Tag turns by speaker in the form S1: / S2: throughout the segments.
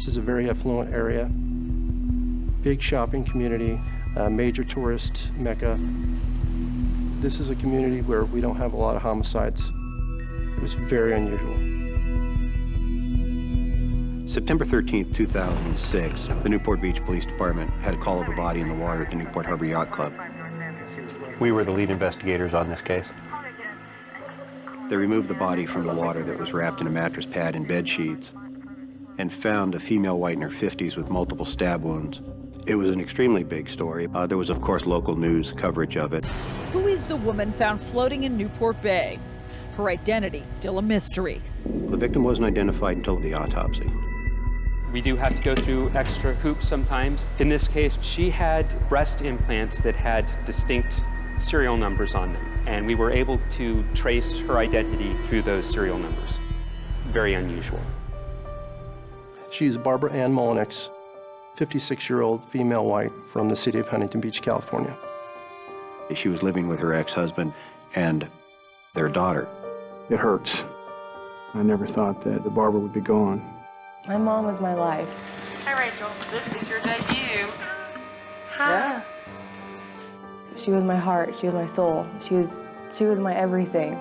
S1: is a very affluent area, big shopping community, a major tourist mecca. This is a community where we don't have a lot of homicides. It was very unusual.
S2: September 13th, 2006, the Newport Beach Police Department had a call of a body in the water at the Newport Harbor Yacht Club. We were the lead investigators on this case. They removed the body from the water that was wrapped in a mattress pad and bed sheets and found a female white in her 50s with multiple stab wounds. It was an extremely big story. There was, of course, local news coverage of it.
S3: Who is the woman found floating in Newport Bay? Her identity still a mystery.
S2: The victim wasn't identified until the autopsy.
S4: We do have to go through extra hoops sometimes. In this case, she had breast implants that had distinct serial numbers on them, and we were able to trace her identity through those serial numbers. Very unusual.
S1: She's Barbara Ann Mullinex, 56-year-old female white from the city of Huntington Beach, California.
S2: She was living with her ex-husband and their daughter.
S5: It hurts. I never thought that Barbara would be gone.
S6: My mom was my life.
S7: Hi, Rachel. This is your debut.
S6: Hi. She was my heart. She was my soul. She was my everything.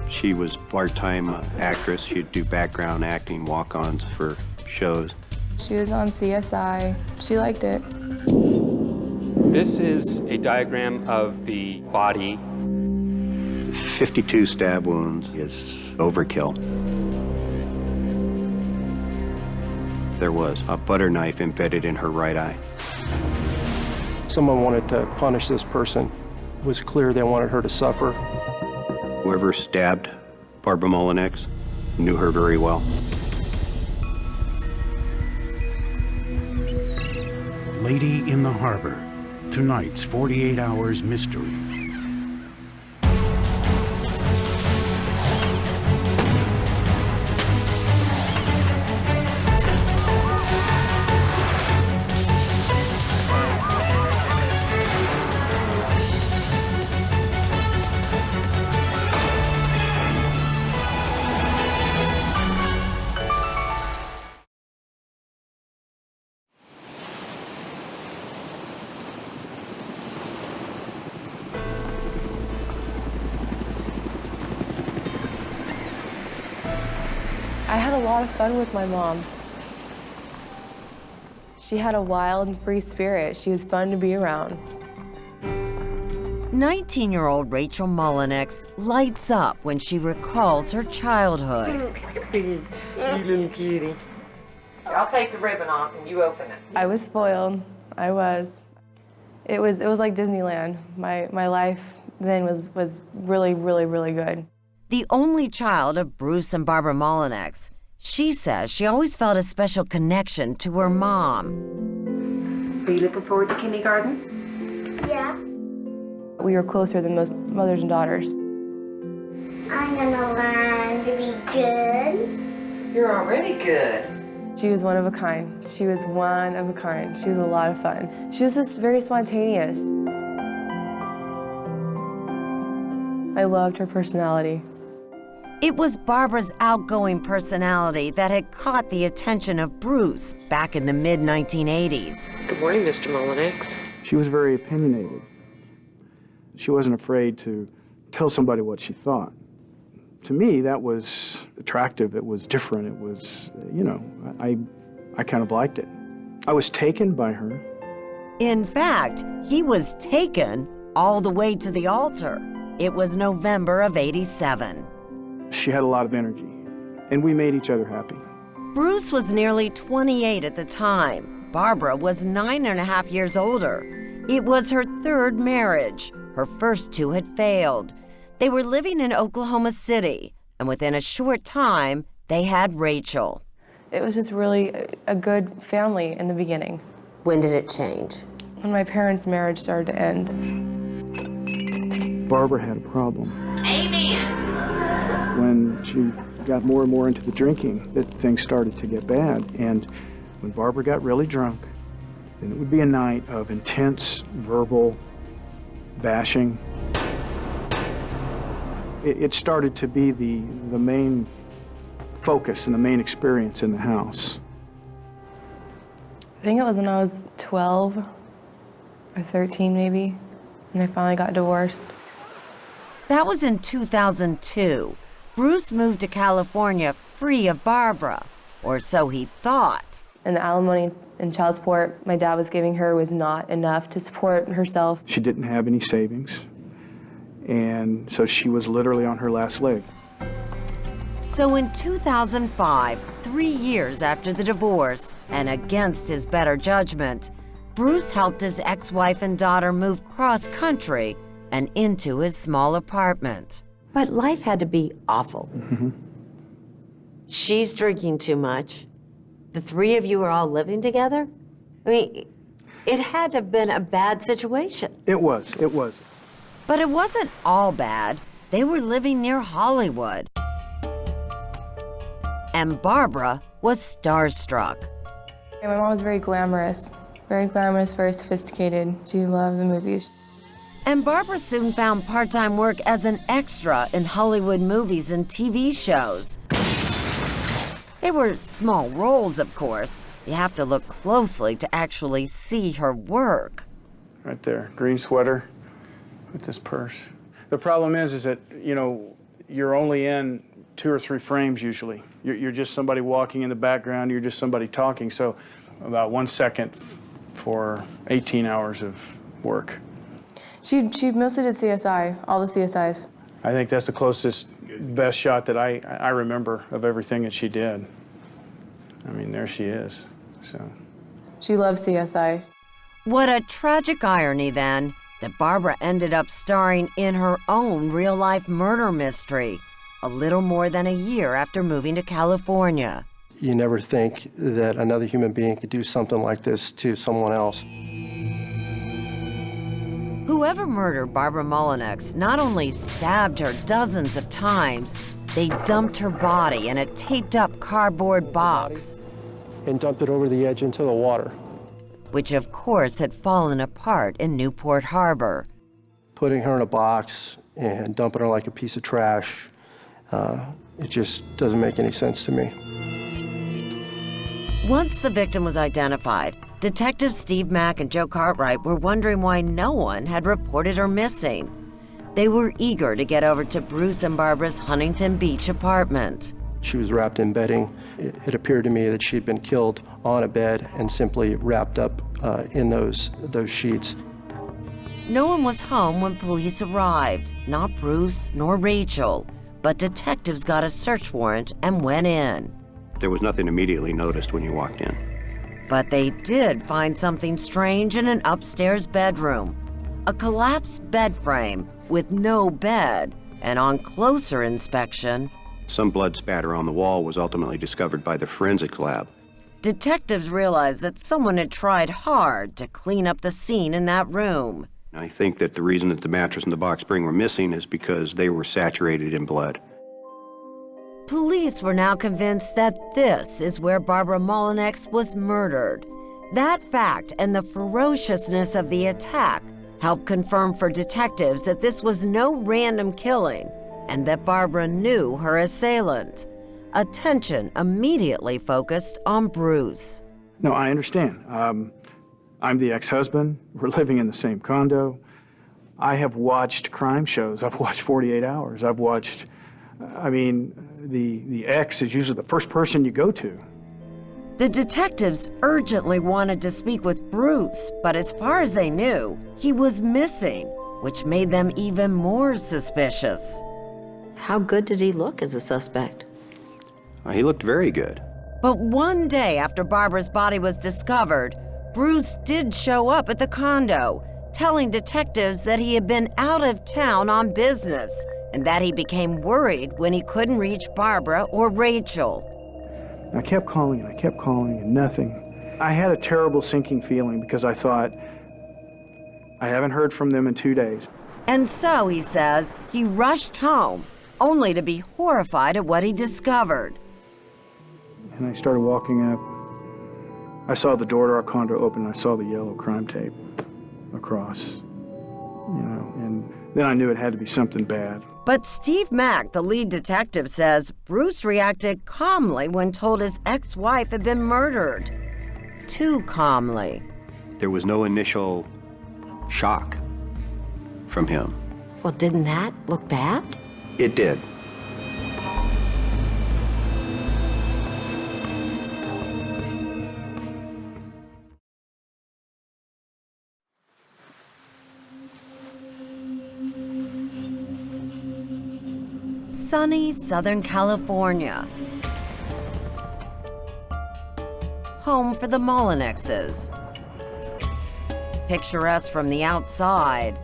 S2: She was a part-time actress. She'd do background acting, walk-ons for shows.
S6: She was on CSI. She liked it.
S4: This is a diagram of the body.
S2: 52 stab wounds is overkill. There was a butter knife embedded in her right eye.
S1: Someone wanted to punish this person. It was clear they wanted her to suffer.
S2: Whoever stabbed Barbara Mullinex knew her very well.
S8: Lady in the Harbor, tonight's 48 Hours Mystery.
S6: I had a lot of fun with my mom. She had a wild and free spirit. She was fun to be around.
S9: 19-year-old Rachel Mullinex lights up when she recalls her childhood.
S7: You little cutie. I'll take the ribbon off and you open it.
S6: I was spoiled. I was. It was like Disneyland. My life then was really, really, really good.
S9: The only child of Bruce and Barbara Mullinex, she says she always felt a special connection to her mom.
S7: Are you looking forward to kindergarten?
S10: Yeah.
S6: We were closer than most mothers and daughters.
S10: I'm gonna learn to be good.
S7: You're already good.
S6: She was one of a kind. She was one of a kind. She was a lot of fun. She was just very spontaneous. I loved her personality.
S9: It was Barbara's outgoing personality that had caught the attention of Bruce back in the mid-1980s.
S7: Good morning, Mr. Mullinex.
S5: She was very opinionated. She wasn't afraid to tell somebody what she thought. To me, that was attractive. It was different. It was, you know, I kind of liked it. I was taken by her.
S9: In fact, he was taken all the way to the altar. It was November of '87.
S5: She had a lot of energy, and we made each other happy.
S9: Bruce was nearly 28 at the time. Barbara was 9.5 years older. It was her third marriage. Her first two had failed. They were living in Oklahoma City, and within a short time, they had Rachel.
S6: It was just really a good family in the beginning.
S11: When did it change?
S6: When my parents' marriage started to end.
S5: Barbara had a problem.
S7: Amen.
S5: When she got more and more into the drinking, that things started to get bad. And when Barbara got really drunk, then it would be a night of intense verbal bashing. It started to be the main focus and the main experience in the house.
S6: I think it was when I was 12 or 13 maybe, and I finally got divorced.
S9: That was in 2002. Bruce moved to California free of Barbara, or so he thought.
S6: And the alimony and child support my dad was giving her was not enough to support herself.
S5: She didn't have any savings, and so she was literally on her last leg.
S9: So in 2005, 3 years after the divorce, and against his better judgment, Bruce helped his ex-wife and daughter move cross-country and into his small apartment.
S11: But life had to be awful. She's drinking too much. The three of you are all living together? I mean, it had to have been a bad situation.
S5: It was.
S9: But it wasn't all bad. They were living near Hollywood. And Barbara was starstruck.
S6: My mom was very glamorous, very sophisticated. She loved the movies.
S9: And Barbara soon found part-time work as an extra in Hollywood movies and TV shows. They were small roles, of course. You have to look closely to actually see her work.
S5: Right there, green sweater with this purse. The problem is that, you know, you're only in 2 or 3 frames usually. You're just somebody walking in the background, you're just somebody talking, so about 1 second for 18 hours of work.
S6: She mostly did CSI, all the CSIs.
S5: I think that's the closest, best shot that I remember of everything that she did. I mean, there she is, so.
S6: She loves CSI.
S9: What a tragic irony, then, that Barbara ended up starring in her own real-life murder mystery a little more than a year after moving to California.
S1: You never think that another human being could do something like this to someone else.
S9: Whoever murdered Barbara Mullinex not only stabbed her dozens of times, they dumped her body in a taped-up cardboard box.
S1: And dumped it over the edge into the water.
S9: Which, of course, had fallen apart in Newport Harbor.
S1: Putting her in a box and dumping her like a piece of trash, it just doesn't make any sense to me.
S9: Once the victim was identified, Detectives Steve Mack and Joe Cartwright were wondering why no one had reported her missing. They were eager to get over to Bruce and Barbara's Huntington Beach apartment.
S1: She was wrapped in bedding. It appeared to me that she had been killed on a bed and simply wrapped up in those sheets.
S9: No one was home when police arrived, not Bruce nor Rachel, but detectives got a search warrant and went in.
S2: There was nothing immediately noticed when you walked in.
S9: But they did find something strange in an upstairs bedroom. A collapsed bed frame with no bed, and on closer inspection,
S2: Some blood spatter on the wall was ultimately discovered by the forensics lab.
S9: detectives realized that someone had tried hard to clean up the scene in that room.
S2: I think that the reason that the mattress and the box spring were missing is because they were saturated in blood.
S9: Police were now convinced that this is where Barbara Mullinex was murdered. That fact and the ferociousness of the attack helped confirm for detectives that this was no random killing and that Barbara knew her assailant. Attention immediately focused on Bruce.
S5: No, I understand. I'm the ex-husband. We're living in the same condo. I have watched crime shows. I've watched 48 Hours. I've watched, the ex is usually the first person you go to.
S9: The detectives urgently wanted to speak with Bruce, but as far as they knew, he was missing, which made them even more suspicious.
S11: How good did he look as a suspect?
S2: He looked very good.
S9: But one day after Barbara's body was discovered, Bruce did show up at the condo, telling detectives that he had been out of town on business and that he became worried when he couldn't reach Barbara or Rachel.
S5: I kept calling and nothing. I had a terrible sinking feeling because I thought, I haven't heard from them in 2 days.
S9: And so, he says, he rushed home, only to be horrified at what he discovered.
S5: And I started walking up. I saw the door to our condo open, and I saw the yellow crime tape across, and then I knew it had to be something bad.
S9: But Steve Mack, the lead detective, says Bruce reacted calmly when told his ex-wife had been murdered. Too calmly.
S2: There was no initial shock from him.
S11: Well, didn't that look bad?
S2: It did.
S9: Sunny Southern California. Home for the Molinexes. Picturesque from the outside,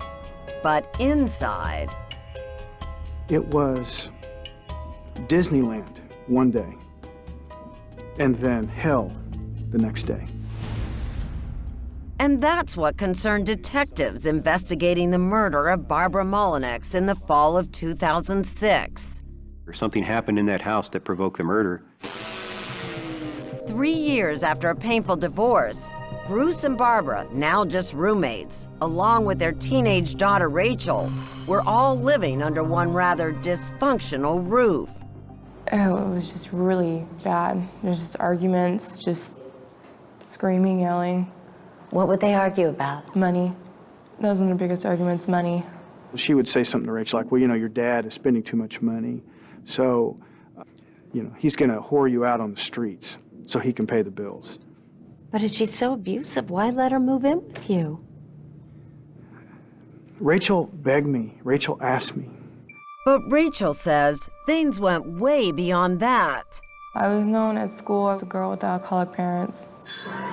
S9: but inside.
S5: It was Disneyland one day, and then hell the next day.
S9: And that's what concerned detectives investigating the murder of Barbara Molinex in the fall of 2006.
S2: Something happened in that house that provoked the murder.
S9: 3 years after a painful divorce, Bruce and Barbara, now just roommates, along with their teenage daughter Rachel, were all living under one rather dysfunctional roof.
S6: Oh, it was just really bad. There's just arguments, just screaming, yelling.
S11: What would they argue about?
S6: Money. That was one of the biggest arguments, money.
S5: She would say something to Rachel like, well, you know, your dad is spending too much money, so, you know, he's gonna whore you out on the streets so he can pay the bills.
S11: But if she's so abusive, why let her move in with you?
S5: Rachel begged me. Rachel asked me.
S9: But Rachel says things went way beyond that.
S6: I was known at school as a girl with alcoholic parents.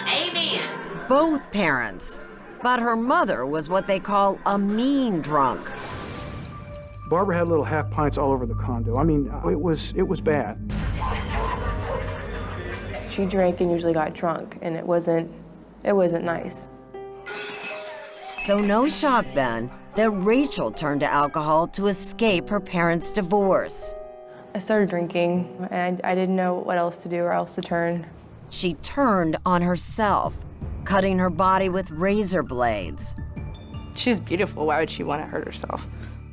S7: Amen.
S9: Both parents. But her mother was what they call a mean drunk.
S5: Barbara had little half pints all over the condo. I mean, it was bad.
S6: She drank and usually got drunk, and it wasn't nice.
S9: So no shock then that Rachel turned to alcohol to escape her parents' divorce.
S6: I started drinking, and I didn't know what else to do or else to turn.
S9: She turned on herself, cutting her body with razor blades.
S12: She's beautiful. Why would she want to hurt herself?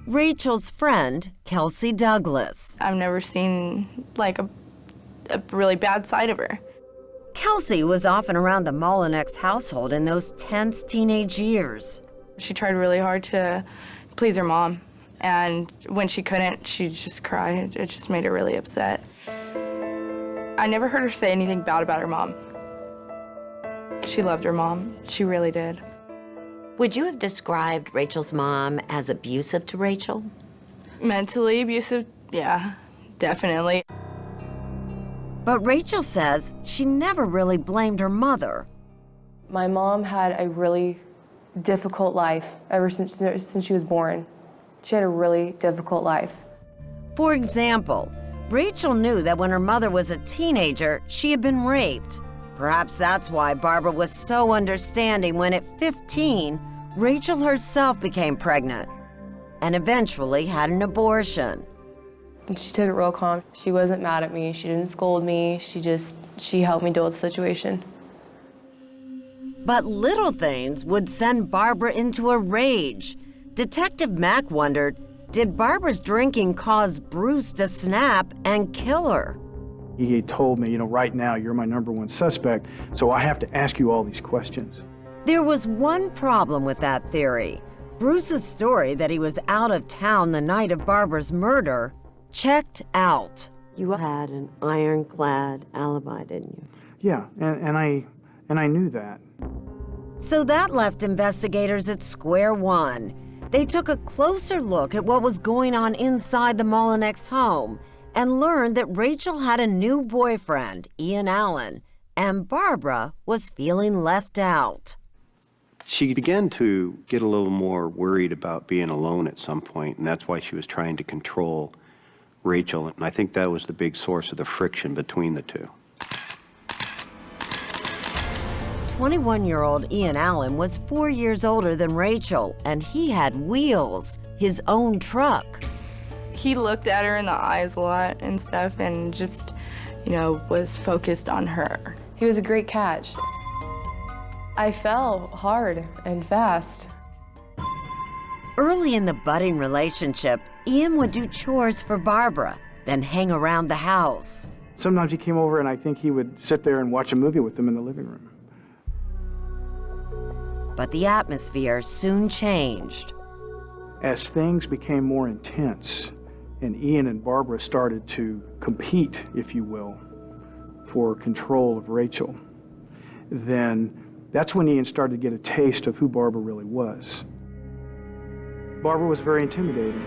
S9: Rachel's friend, Kelsey Douglas.
S12: I've never seen, like, a really bad side of her.
S9: Kelsey was often around the Molinex household in those tense teenage years.
S12: She tried really hard to please her mom, and when she couldn't, she'd just cry. It just made her really upset. I never heard her say anything bad about her mom. She loved her mom. She really did.
S11: Would you have described Rachel's mom as abusive to Rachel?
S12: Mentally abusive? Yeah, definitely.
S9: But Rachel says she never really blamed her mother.
S6: My mom had a really difficult life ever since she was born. She had a really difficult life.
S9: For example, Rachel knew that when her mother was a teenager, she had been raped. Perhaps that's why Barbara was so understanding when at 15, Rachel herself became pregnant and eventually had an abortion.
S6: And she took it real calm. She wasn't mad at me. She didn't scold me. She helped me deal with the situation.
S9: But little things would send Barbara into a rage. Detective Mack wondered, did Barbara's drinking cause Bruce to snap and kill her?
S5: He told me, you know, right now you're my #1 suspect, so I have to ask you all these questions.
S9: There was one problem with that theory. Bruce's story that he was out of town the night of Barbara's murder checked out.
S11: You had an ironclad alibi, didn't you?
S5: Yeah, and I knew that.
S9: So that left investigators at square one. They took a closer look at what was going on inside the Molinex home and learned that Rachel had a new boyfriend, Ian Allen, and Barbara was feeling left out.
S2: She began to get a little more worried about being alone at some point, and that's why she was trying to control Rachel, and I think that was the big source of the friction between the two.
S9: 21-year-old Ian Allen was 4 years older than Rachel, and he had wheels, his own truck.
S12: He looked at her in the eyes a lot and stuff and just, you know, was focused on her.
S6: He was a great catch. I fell hard and fast.
S9: Early in the budding relationship, Ian would do chores for Barbara, then hang around the house.
S5: Sometimes he came over and I think he would sit there and watch a movie with them in the living room.
S9: But the atmosphere soon changed.
S5: As things became more intense and Ian and Barbara started to compete, if you will, for control of Rachel, then that's when Ian started to get a taste of who Barbara really was. Barbara was very intimidating.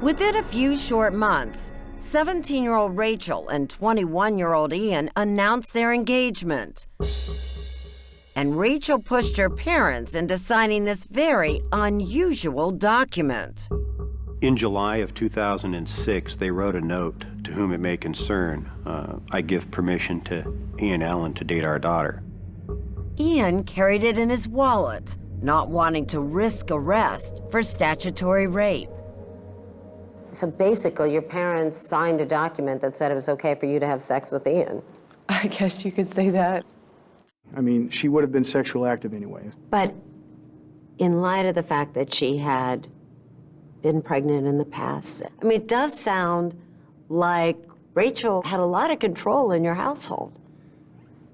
S9: Within a few short months, 17-year-old Rachel and 21-year-old Ian announced their engagement. And Rachel pushed her parents into signing this very unusual document.
S2: In July of 2006, they wrote a note, "To whom it may concern, I give permission to Ian Allen to date our daughter."
S9: Ian carried it in his wallet, not wanting to risk arrest for statutory rape.
S11: So basically, your parents signed a document that said it was okay for you to have sex with Ian.
S6: I guess you could say that.
S5: I mean, she would have been sexually active anyways.
S11: But in light of the fact that she had been pregnant in the past, I mean, it does sound like Rachel had a lot of control in your household.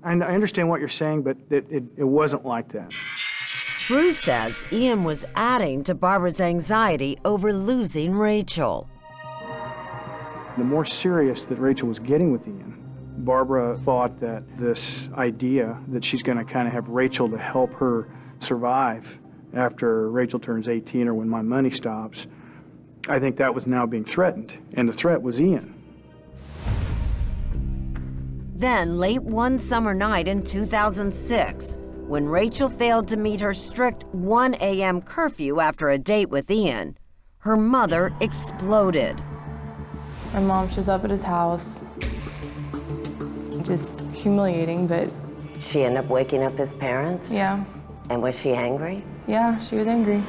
S5: I understand what you're saying, but it wasn't like that.
S9: Bruce says Ian was adding to Barbara's anxiety over losing Rachel.
S5: The more serious that Rachel was getting with Ian, Barbara thought that this idea that she's going to kind of have Rachel to help her survive after Rachel turns 18 or when my money stops, I think that was now being threatened, and the threat was Ian.
S9: Then, late one summer night in 2006, when Rachel failed to meet her strict 1 a.m. curfew after a date with Ian, her mother exploded.
S6: My mom shows up at his house. Just humiliating, but...
S11: She ended up waking up his parents?
S6: Yeah.
S11: And was she angry?
S6: Yeah, she was angry.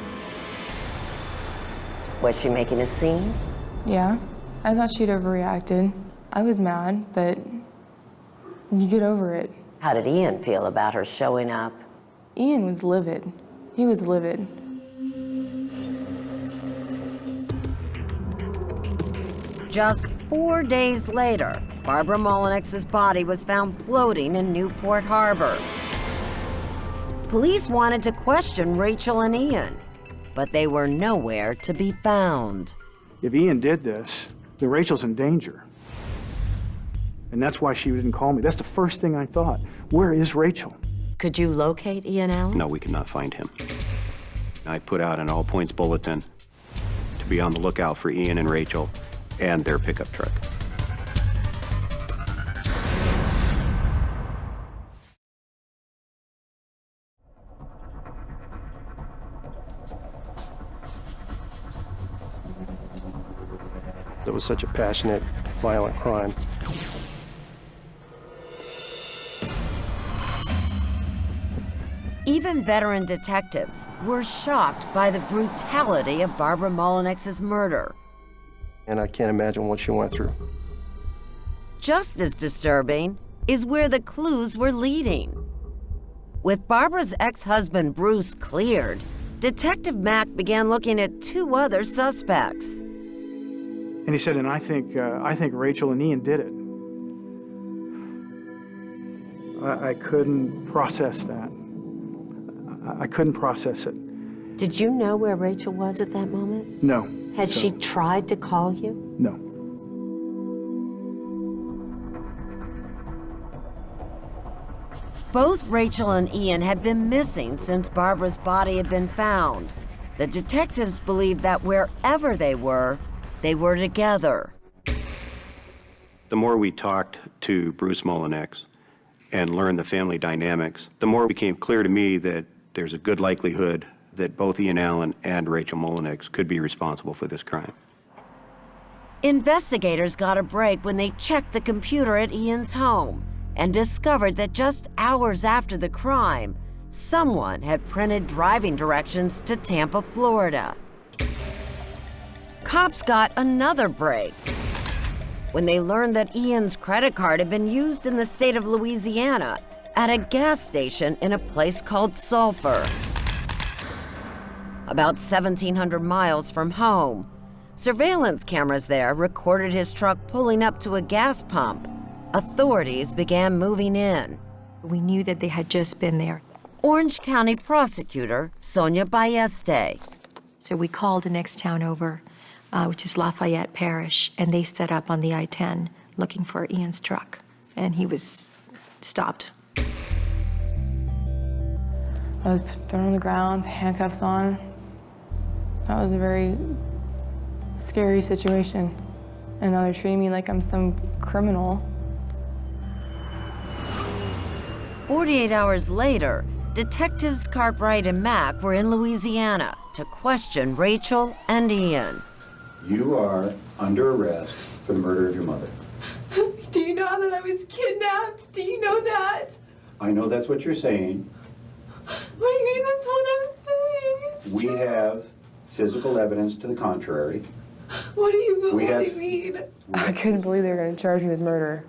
S11: Was she making a scene?
S6: Yeah. I thought she'd overreacted. I was mad, but you get over it.
S11: How did Ian feel about her showing up?
S6: Ian was livid. He was livid.
S9: Just 4 days later, Barbara Molinex's body was found floating in Newport Harbor. Police wanted to question Rachel and Ian, but they were nowhere to be found.
S5: If Ian did this, then Rachel's in danger. And that's why she didn't call me. That's the first thing I thought. Where is Rachel?
S9: Could you locate Ian Allen?
S2: No, we could not find him. I put out an all-points bulletin to be on the lookout for Ian and Rachel and their pickup truck.
S1: It was such a passionate, violent crime.
S9: Even veteran detectives were shocked by the brutality of Barbara Molinex's murder.
S1: And I can't imagine what she went through.
S9: Just as disturbing is where the clues were leading. With Barbara's ex-husband Bruce cleared, Detective Mack began looking at 2 other suspects.
S5: And he said, and I think Rachel and Ian did it. I couldn't process that. I couldn't process it.
S11: Did you know where Rachel was at that moment?
S5: No.
S11: Had she tried to call you?
S5: No.
S9: Both Rachel and Ian had been missing since Barbara's body had been found. The detectives believed that wherever they were together.
S2: The more we talked to Bruce Molinex and learned the family dynamics, the more it became clear to me that there's a good likelihood that both Ian Allen and Rachel Molinex could be responsible for this crime.
S9: Investigators got a break when they checked the computer at Ian's home and discovered that just hours after the crime, someone had printed driving directions to Tampa, Florida. Cops got another break when they learned that Ian's credit card had been used in the state of Louisiana at a gas station in a place called Sulphur. about 1,700 miles from home. Surveillance cameras there recorded his truck pulling up to a gas pump. Authorities began moving in.
S13: We knew that they had just been there.
S9: Orange County prosecutor Sonia Balleste.
S13: So we called the next town over, which is Lafayette Parish, and they set up on the I-10 looking for Ian's truck, and he was stopped.
S6: I was thrown on the ground, handcuffs on. That was a very scary situation. And now they're treating me like I'm some criminal.
S9: 48 hours later, Detectives Cartwright and Mack were in Louisiana to question Rachel and Ian.
S2: You are under arrest for the murder of your mother.
S6: Do you know that I was kidnapped? Do you know that?
S2: I know that's what you're saying.
S6: What do you mean that's what I'm saying? It's
S2: We
S6: true.
S2: have physical evidence to the contrary.
S6: What do you
S2: We have-
S6: mean? I couldn't believe they were going to charge me with murder.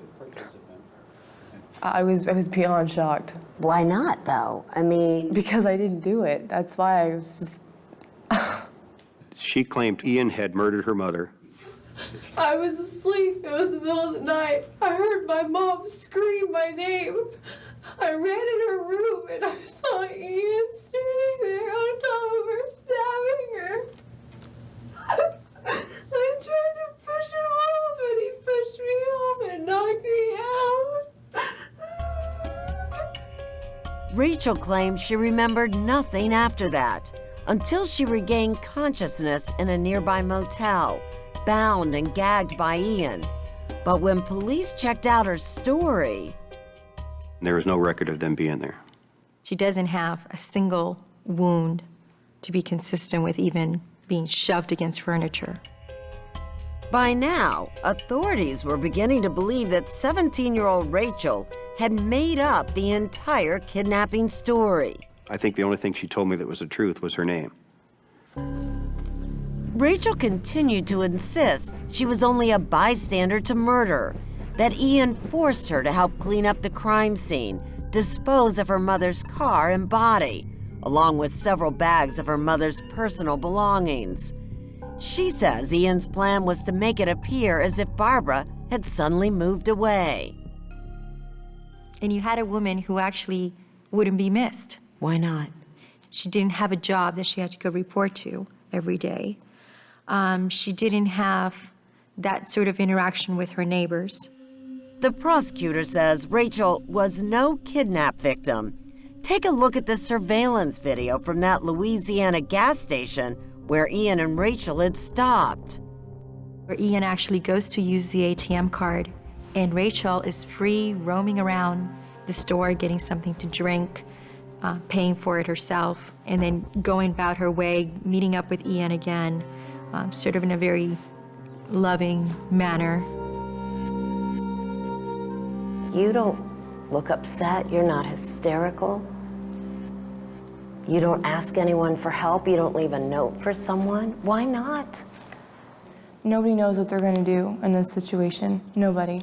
S6: I was beyond shocked.
S11: Why not, though? I mean...
S6: Because I didn't do it. That's why I was just...
S2: She claimed Ian had murdered her mother.
S6: I was asleep. It was the middle of the night. I heard my mom scream my name. I ran in her room and I saw Ian standing there on top of her, stabbing her. I tried to push him off and he pushed me off and knocked me out.
S9: Rachel claimed she remembered nothing after that until she regained consciousness in a nearby motel, bound and gagged by Ian. But when police checked out her story,
S2: There was no record of them being there.
S13: She doesn't have a single wound to be consistent with even being shoved against furniture.
S9: by now, authorities were beginning to believe that 17-year-old Rachel had made up the entire kidnapping story.
S2: I think the only thing she told me that was the truth was her name.
S9: Rachel continued to insist she was only a bystander to murder, that Ian forced her to help clean up the crime scene, dispose of her mother's car and body, along with several bags of her mother's personal belongings. She says Ian's plan was to make it appear as if Barbara had suddenly moved away.
S13: And you had a woman who actually wouldn't be missed.
S11: Why not?
S13: She didn't have a job that she had to go report to every day. She didn't have that sort of interaction with her neighbors.
S9: The prosecutor says Rachel was no kidnap victim. Take a look at the surveillance video from that Louisiana gas station where Ian and Rachel had stopped.
S13: Where Ian actually goes to use the ATM card, and Rachel is free roaming around the store, getting something to drink, paying for it herself, and then going about her way, meeting up with Ian again, sort of in a very loving manner.
S11: You don't look upset. You're not hysterical. You don't ask anyone for help. You don't leave a note for someone. Why not?
S6: Nobody knows what they're going to do in this situation. Nobody.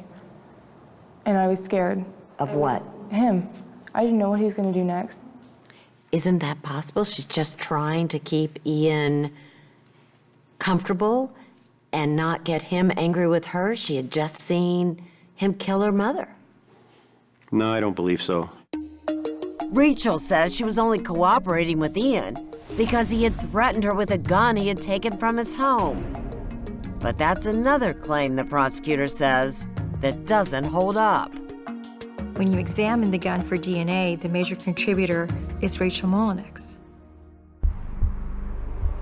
S6: And I was scared.
S11: Of what?
S6: Him. I didn't know what he was going to do next.
S11: Isn't that possible? She's just trying to keep Ian comfortable and not get him angry with her. She had just seen him kill her mother.
S2: No, I don't believe so.
S9: Rachel says she was only cooperating with Ian because he had threatened her with a gun he had taken from his home. But that's another claim, the prosecutor says, that doesn't hold up.
S13: When you examine the gun for DNA, the major contributor is Rachel Molinex.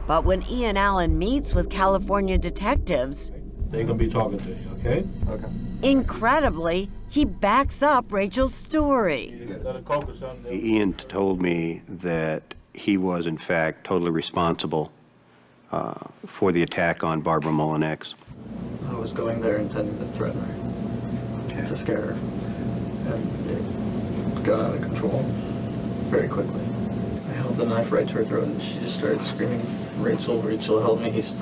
S9: But when Ian Allen meets with California detectives,
S14: they're gonna be talking to you, okay? Okay.
S9: Incredibly, he backs up Rachel's story.
S2: Ian told me that he was, in fact, totally responsible for the attack on Barbara Molinex.
S15: I was going there intending to threaten her, to scare her, and it got out of control very quickly. I held the knife right to her throat, and she just started screaming, "Rachel, Rachel, help me, he's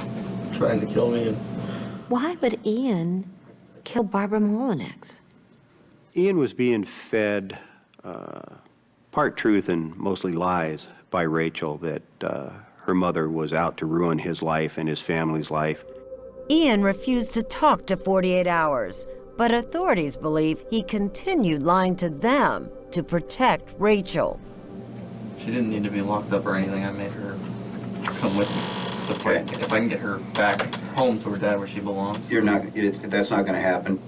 S15: trying to kill me." And
S11: why would Ian kill Barbara Molinex?
S2: Ian was being fed part truth and mostly lies by Rachel that her mother was out to ruin his life and his family's life.
S9: Ian refused to talk to 48 Hours, but authorities believe he continued lying to them to protect Rachel.
S15: She didn't need to be locked up or anything. I made her come with me. So if I can get her back home to her dad where she belongs.
S2: That's not gonna happen.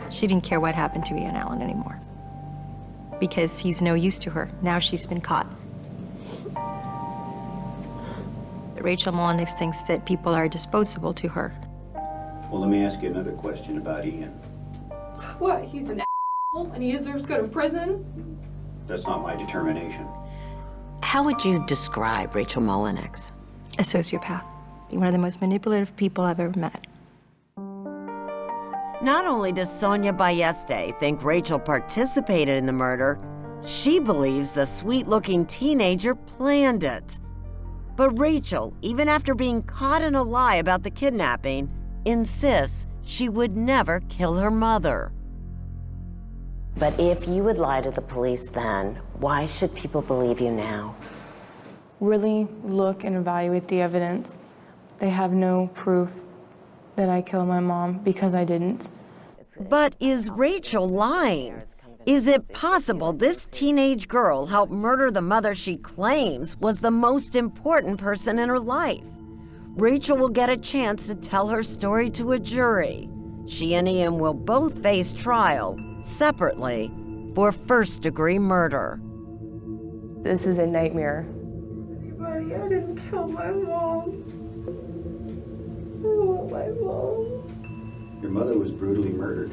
S13: She didn't care what happened to Ian Allen anymore because he's no use to her. Now she's been caught. Rachel Molyneux thinks that people are disposable to her.
S2: Well, let me ask you another question about Ian.
S6: What? He's an asshole and he deserves to go to prison?
S2: That's not my determination.
S11: How would you describe Rachel Molyneux?
S13: A sociopath. One of the most manipulative people I've ever met.
S9: Not only does Sonia Balleste think Rachel participated in the murder, she believes the sweet-looking teenager planned it. But Rachel, even after being caught in a lie about the kidnapping, insists she would never kill her mother.
S11: But if you would lie to the police then, why should people believe you now?
S12: Really look and evaluate the evidence. They have no proof that I killed my mom because I didn't.
S9: But is Rachel lying? Is it possible this teenage girl helped murder the mother she claims was the most important person in her life? Rachel will get a chance to tell her story to a jury. She and Ian will both face trial, separately, for first-degree murder.
S12: This is a nightmare.
S6: Buddy, I didn't kill my mom. I want my mom.
S2: Your mother was brutally murdered.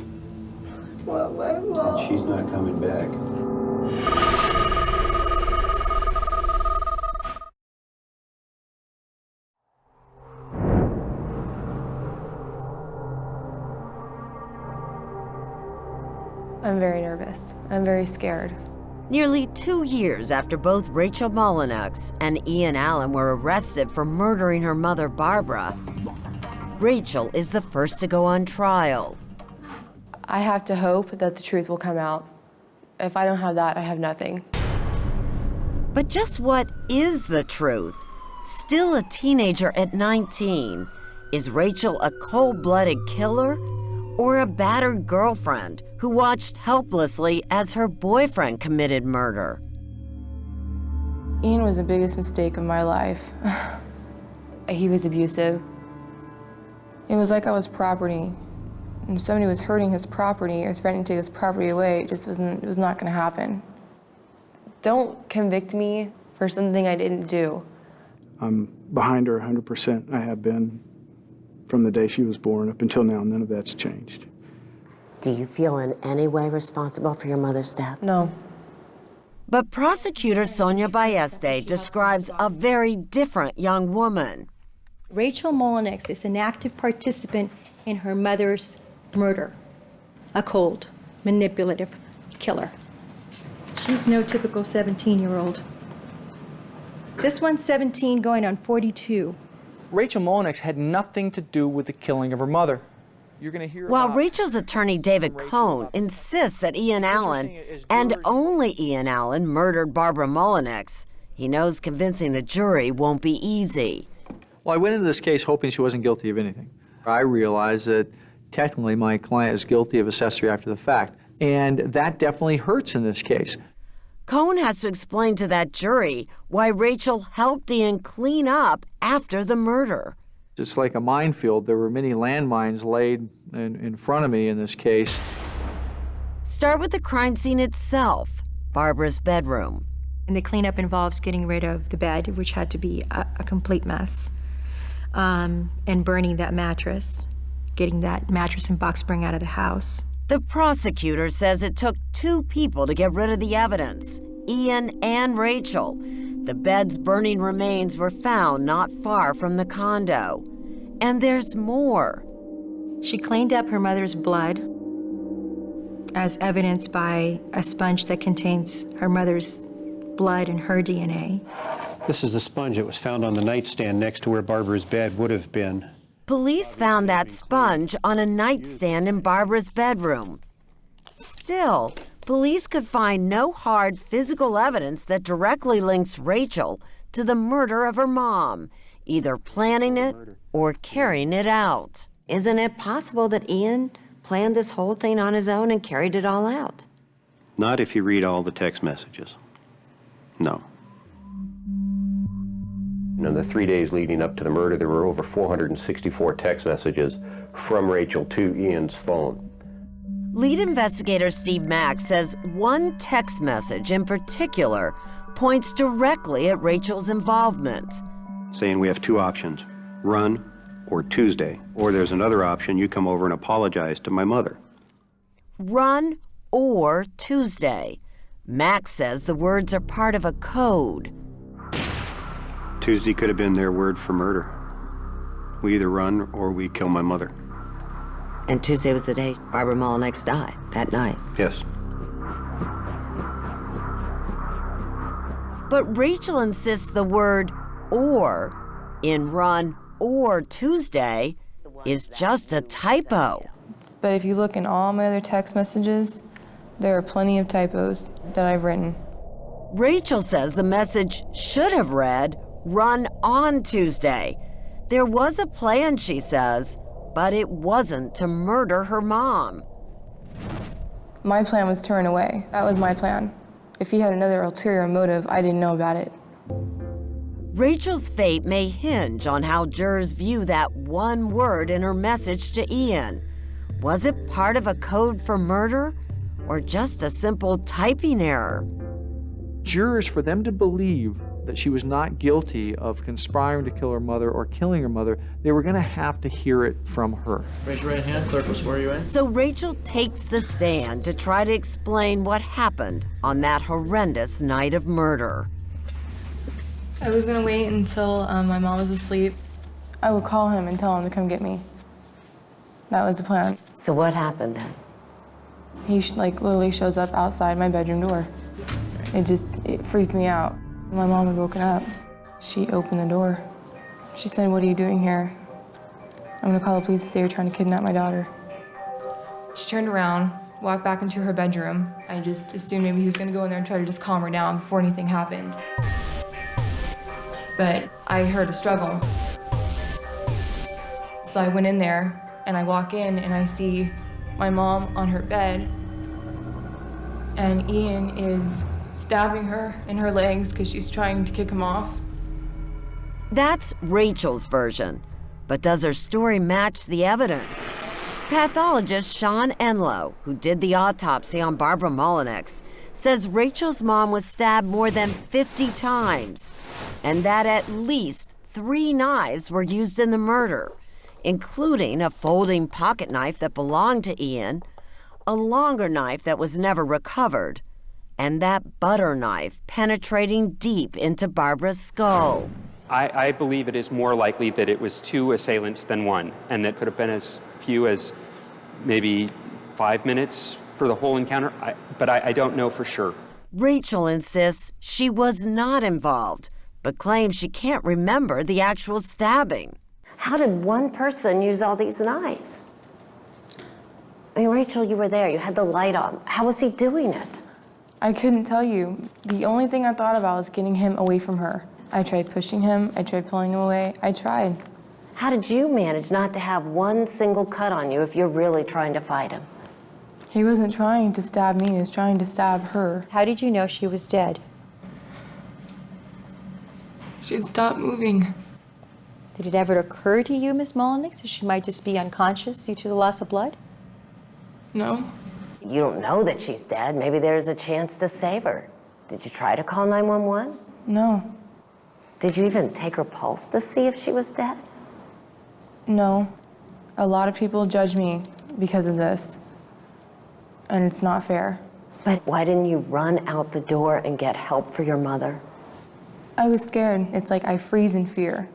S6: I want my mom.
S2: And she's not coming back.
S12: I'm very nervous. I'm very scared.
S9: Nearly 2 years after both Rachel Molyneux and Ian Allen were arrested for murdering her mother, Barbara, Rachel is the first to go on trial.
S12: I have to hope that the truth will come out. If I don't have that, I have nothing.
S9: But just what is the truth? Still a teenager at 19, is Rachel a cold-blooded killer or a battered girlfriend who watched helplessly as her boyfriend committed murder?
S12: Ian was the biggest mistake of my life. He was abusive. It was like I was property. And if somebody was hurting his property or threatening to take his property away, it was not gonna happen. Don't convict me for something I didn't do.
S5: I'm behind her 100%. I have been from the day she was born up until now. None of that's changed.
S11: Do you feel in any way responsible for your mother's death?
S12: No.
S9: But prosecutor Sonia Balleste describes a very different young woman.
S13: Rachel Molyneux is an active participant in her mother's murder. A cold, manipulative killer. She's no typical 17-year-old. This one's 17 going on 42.
S16: Rachel Molyneux had nothing to do with the killing of her mother. You're going to hear
S9: While
S16: about
S9: Rachel's attorney David Cohn insists that Ian Allen, and only Ian Allen, murdered Barbara Molyneux, he knows convincing the jury won't be easy.
S17: Well, I went into this case hoping she wasn't guilty of anything. I realized that technically my client is guilty of accessory after the fact, and that definitely hurts in this case.
S9: Cohn has to explain to that jury why Rachel helped Ian clean up after the murder.
S17: It's like a minefield. There were many landmines laid in front of me in this case.
S9: Start with the crime scene itself, Barbara's bedroom.
S13: And the cleanup involves getting rid of the bed, which had to be a complete mess, and burning that mattress, getting that mattress and box spring out of the house.
S9: The prosecutor says it took 2 people to get rid of the evidence, Ian and Rachel. The bed's burning remains were found not far from the condo. And there's more.
S13: She cleaned up her mother's blood, as evidenced by a sponge that contains her mother's blood and her DNA.
S2: This is the sponge that was found on the nightstand next to where Barbara's bed would have been.
S9: Police found that sponge on a nightstand in Barbara's bedroom. Still, police could find no hard physical evidence that directly links Rachel to the murder of her mom, either planning it or carrying it out.
S11: Isn't it possible that Ian planned this whole thing on his own and carried it all out?
S2: Not if you read all the text messages. No. In the 3 days leading up to the murder, there were over 464 text messages from Rachel to Ian's phone.
S9: Lead investigator Steve Mack says one text message in particular points directly at Rachel's involvement.
S2: Saying we have two options, run or Tuesday. Or there's another option, you come over and apologize to my mother.
S9: Run or Tuesday. Mack says the words are part of a code.
S2: Tuesday could have been their word for murder. We either run or we kill my mother.
S11: And Tuesday was the day Barbara Molyneux died, that night.
S2: Yes.
S9: But Rachel insists the word or in run or Tuesday is just a typo.
S12: But if you look in all my other text messages, there are plenty of typos that I've written.
S9: Rachel says the message should have read, run on Tuesday. There was a plan, she says, but it wasn't to murder her mom.
S12: My plan was to run away. That was my plan. If he had another ulterior motive, I didn't know about it.
S9: Rachel's fate may hinge on how jurors view that one word in her message to Ian. Was it part of a code for murder or just a simple typing error?
S5: Jurors, for them to believe that she was not guilty of conspiring to kill her mother or killing her mother, they were going to have to hear it from her.
S15: Raise your right hand. Clerk will swear you in.
S9: So Rachel takes the stand to try to explain what happened on that horrendous night of murder.
S12: I was gonna wait until my mom was asleep. I would call him and tell him to come get me. That was the plan.
S11: So what happened then?
S12: He literally shows up outside my bedroom door. It freaked me out. My mom had woken up. She opened the door. She said, "What are you doing here?" "I'm gonna call the police and say you're trying to kidnap my daughter." She turned around, walked back into her bedroom. I just assumed maybe he was gonna go in there and try to just calm her down before anything happened. But I heard a struggle. So I went in there and I walk in and I see my mom on her bed and Ian is stabbing her in her legs because she's trying to kick him off.
S9: That's Rachel's version, but does her story match the evidence? Pathologist Sean Enlow, who did the autopsy on Barbara Molyneux, says Rachel's mom was stabbed more than 50 times, and that at least 3 knives were used in the murder, including a folding pocket knife that belonged to Ian, a longer knife that was never recovered, and that butter knife penetrating deep into Barbara's skull.
S4: I believe it is more likely that it was 2 assailants than 1, and that could have been as few as maybe 5 minutes for the whole encounter, but I don't know for sure.
S9: Rachel insists she was not involved, but claims she can't remember the actual stabbing.
S11: How did one person use all these knives? I mean, Rachel, you were there, you had the light on. How was he doing it?
S12: I couldn't tell you. The only thing I thought about was getting him away from her. I tried pushing him, I tried pulling him away, I tried.
S11: How did you manage not to have one single cut on you if you're really trying to fight him?
S12: He wasn't trying to stab me, he was trying to stab her.
S13: How did you know she was dead?
S12: She had stopped moving.
S13: Did it ever occur to you, Miss Molyneux, that she might just be unconscious due to the loss of blood?
S12: No.
S11: You don't know that she's dead. Maybe there's a chance to save her. Did you try to call 911?
S12: No.
S11: Did you even take her pulse to see if she was dead?
S12: No. A lot of people judge me because of this, and it's not fair.
S11: But why didn't you run out the door and get help for your mother?
S12: I was scared. It's like I freeze in fear.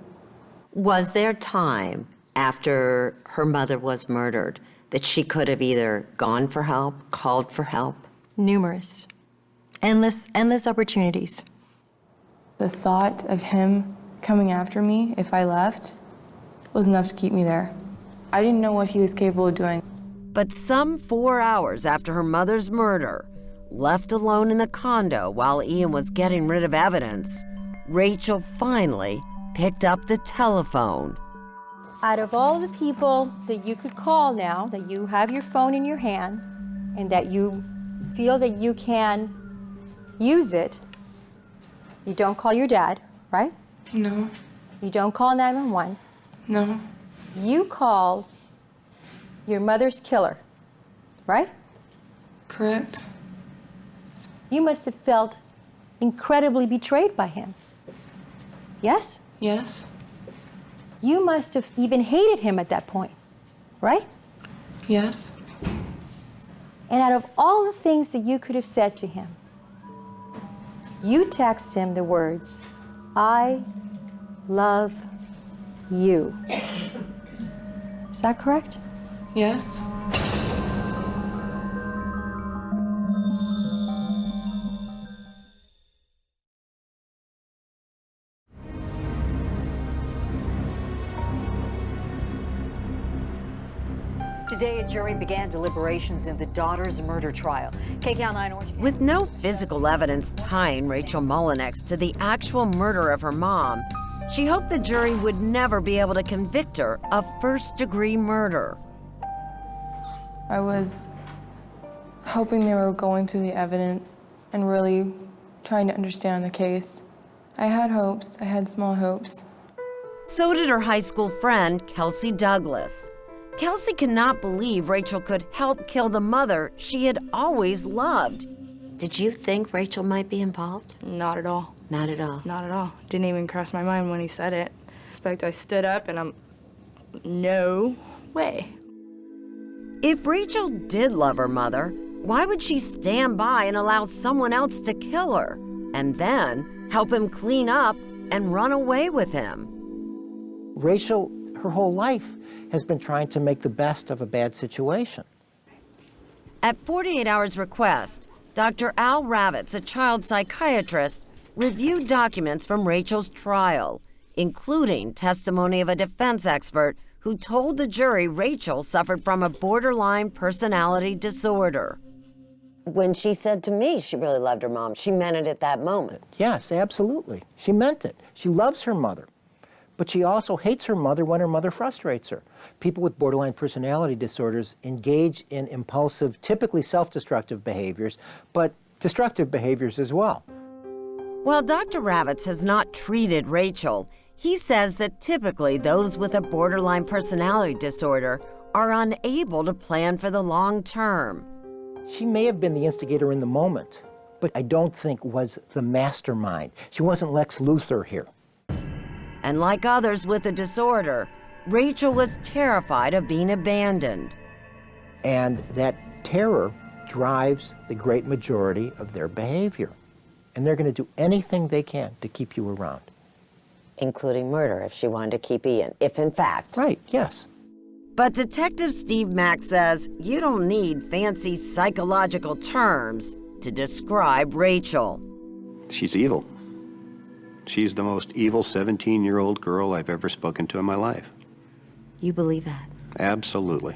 S11: Was there time after her mother was murdered that she could have either gone for help, called for help?
S13: Numerous. Endless opportunities.
S12: The thought of him coming after me if I left was enough to keep me there. I didn't know what he was capable of doing.
S9: But some 4 hours after her mother's murder, left alone in the condo while Ian was getting rid of evidence, Rachel finally picked up the telephone.
S13: Out of all the people that you could call now, that you have your phone in your hand and that you feel that you can use it, you don't call your dad, right?
S6: No.
S13: You don't call 911.
S6: No.
S13: You call your mother's killer, right?
S6: Correct.
S13: You must have felt incredibly betrayed by him. Yes?
S6: Yes.
S13: You must have even hated him at that point, right?
S6: Yes.
S13: And out of all the things that you could have said to him, you text him the words, "I love you." Is that correct?
S6: Yes.
S18: Today, a jury began deliberations in the daughter's murder trial. KCAL 9 Orange.
S9: With no physical evidence tying Rachel Mullinex to the actual murder of her mom, she hoped the jury would never be able to convict her of first-degree murder.
S6: I was hoping they were going through the evidence and really trying to understand the case. I had hopes. I had small hopes.
S9: So did her high school friend, Kelsey Douglas. Kelsey cannot believe Rachel could help kill the mother she had always loved.
S11: Did you think Rachel might be involved?
S12: Not at all.
S11: Not at all.
S12: Not at all. Didn't even cross my mind when he said it. In fact, I stood up and no way.
S9: If Rachel did love her mother, why would she stand by and allow someone else to kill her and then help him clean up and run away with him?
S19: Rachel, her whole life, has been trying to make the best of a bad situation.
S9: At 48 Hours' request, Dr. Al Ravitz, a child psychiatrist, reviewed documents from Rachel's trial, including testimony of a defense expert who told the jury Rachel suffered from a borderline personality disorder.
S11: When she said to me she really loved her mom, she meant it at that moment.
S19: Yes, absolutely. She meant it. She loves her mother. But she also hates her mother when her mother frustrates her. People with borderline personality disorders engage in impulsive, typically self-destructive behaviors, but destructive behaviors as well.
S9: While Dr. Ravitz has not treated Rachel, he says that typically those with a borderline personality disorder are unable to plan for the long term.
S19: She may have been the instigator in the moment, but I don't think was the mastermind. She wasn't Lex Luthor here.
S9: And like others with the disorder, Rachel was terrified of being abandoned.
S19: And that terror drives the great majority of their behavior. And they're going to do anything they can to keep you around.
S11: Including murder, if she wanted to keep Ian, if in fact.
S19: Right, yes.
S9: But Detective Steve Mack says you don't need fancy psychological terms to describe Rachel.
S2: She's evil. She's the most evil 17-year-old girl I've ever spoken to in my life.
S11: You believe that?
S2: Absolutely.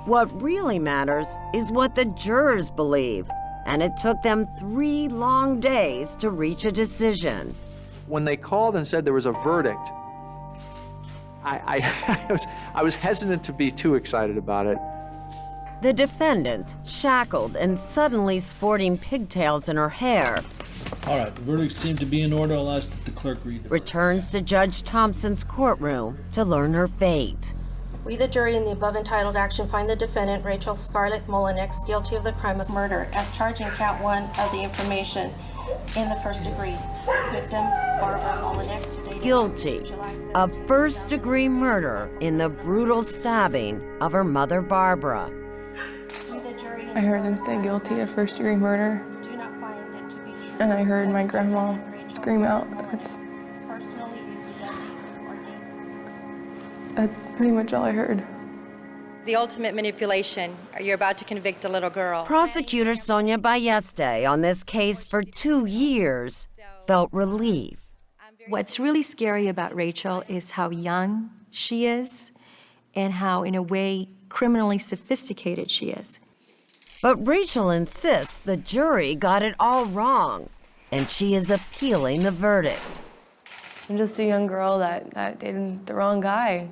S9: What really matters is what the jurors believe, and it took them 3 long days to reach a decision.
S17: When they called and said there was a verdict, I was hesitant to be too excited about it.
S9: The defendant, shackled and suddenly sporting pigtails in her hair,
S14: All right, the verdict seemed to be in order. I'll ask the clerk read it.
S9: returns to Judge Thompson's courtroom to learn her fate.
S20: We, the jury, in the above entitled action, find the defendant, Rachel Scarlett Mullinex, guilty of the crime of murder, as charged in count 1 of the information in the first degree. Victim, Barbara Mullinex, dated
S9: Guilty
S20: July 17,
S9: of first-degree murder in the brutal stabbing of her mother, Barbara.
S20: We, the jury,
S6: I heard them say guilty of first-degree murder,
S20: do not find it to be true.
S6: and I heard my grandma scream out.
S20: Personally used a deadly or dangerous.
S6: That's pretty much all I heard.
S13: The ultimate manipulation. You're about to convict a little girl.
S9: Prosecutor Sonia Balleste on this case for 2 years felt relief.
S13: What's really scary about Rachel is how young she is and how, in a way, criminally sophisticated she is.
S9: But Rachel insists the jury got it all wrong, and she is appealing the verdict.
S12: I'm just a young girl that dated the wrong guy.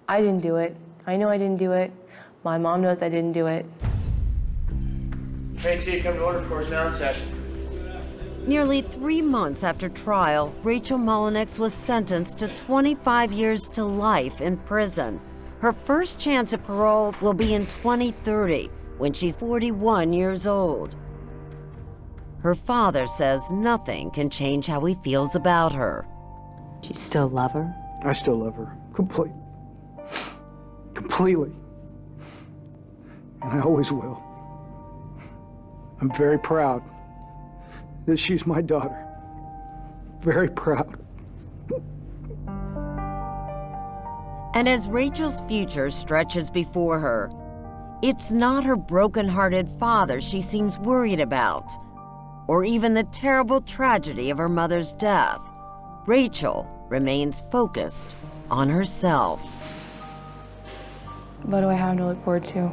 S12: I didn't do it. I know I didn't do it. My mom knows I didn't do it.
S21: Hey, Chief, come to order for us now in session.
S9: Nearly 3 months after trial, Rachel Mullinex was sentenced to 25 years to life in prison. Her first chance at parole will be in 2030, when she's 41 years old. Her father says nothing can change how he feels about her.
S11: Do you still love her?
S5: I still love her completely. And I always will. I'm very proud that she's my daughter. Very proud.
S9: And as Rachel's future stretches before her, it's not her broken-hearted father she seems worried about, or even the terrible tragedy of her mother's death. Rachel remains focused on herself.
S12: What do I have to look forward to?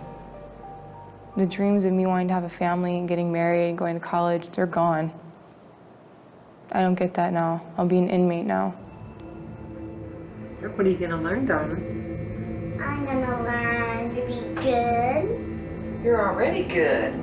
S12: The dreams of me wanting to have a family and getting married and going to college, they're gone. I don't get that now. I'll be an inmate now.
S7: What are you gonna learn, darling?
S10: I'm gonna learn to be good.
S7: You're already good.